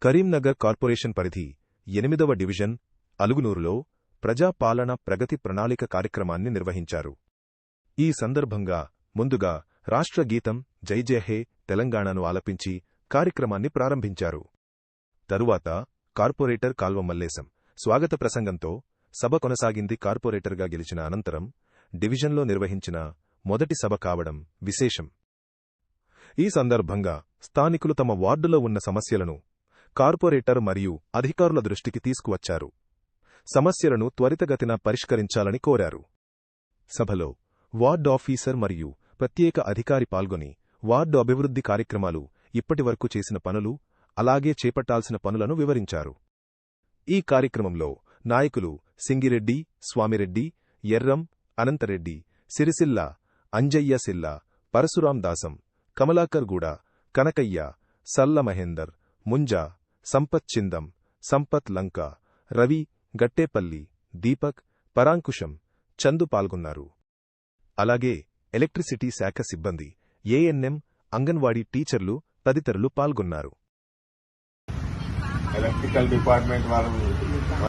Karimnagar corporation పరిధి 8వ division అలుగునూరులో ప్రజాపాలన ప్రగతి ప్రణాళిక కార్యక్రమాన్ని నిర్వహించారు. ఈ సందర్భంగా ముందుగా రాష్ట్ర గీతం జై జయ హే తెలంగాణను ఆలపించి కార్యక్రమాన్ని ప్రారంభించారు. తరువాత కార్పొరేటర్ కాల్వ మల్లేశం స్వాగత ప్రసంగంతో సభ కొనసాగింది. కార్పొరేటర్గా గెలిచిన అనంతరం డివిజన్లో నిర్వహించిన మొదటి సభ కావడం విశేషం. ఈ సందర్భంగా స్థానికులు తమ వార్డులో ఉన్న సమస్యలను కార్పొరేటర్ మరియు అధికారుల దృష్టికి తీసుకువచ్చారు. సమస్యలను త్వరితగతిన పరిష్కరించాలని కోరారు. సభలో వార్డు ఆఫీసర్ మరియు ప్రత్యేక అధికారి పాల్గొని వార్డు అభివృద్ధి కార్యక్రమాలు, ఇప్పటివరకు చేసిన పనులు, అలాగే చేపట్టాల్సిన పనులను వివరించారు. ఈ కార్యక్రమంలో నాయకులు సింగిరెడ్డి, స్వామిరెడ్డి, ఎర్రం, అనంతరెడ్డి, సిరిసిల్ల, అంజయ్య సిల్ల, పరశురాం దాసం, కమలాకర్ గూడ, కనకయ్య, సల్ల మహేందర్, ముంజా, సంపత్ చిందం, సంపత్ లంక, రవి, గట్టేపల్లి, దీపక్, పరాంకుశం, చందు పాల్గొన్నారు. అలాగే ఎలక్ట్రిసిటీ శాఖ సిబ్బంది, ఏఎన్ఎం, అంగన్వాడీ టీచర్లు తదితరులు పాల్గొన్నారు. ఎలక్ట్రికల్ డిపార్ట్మెంట్ వారు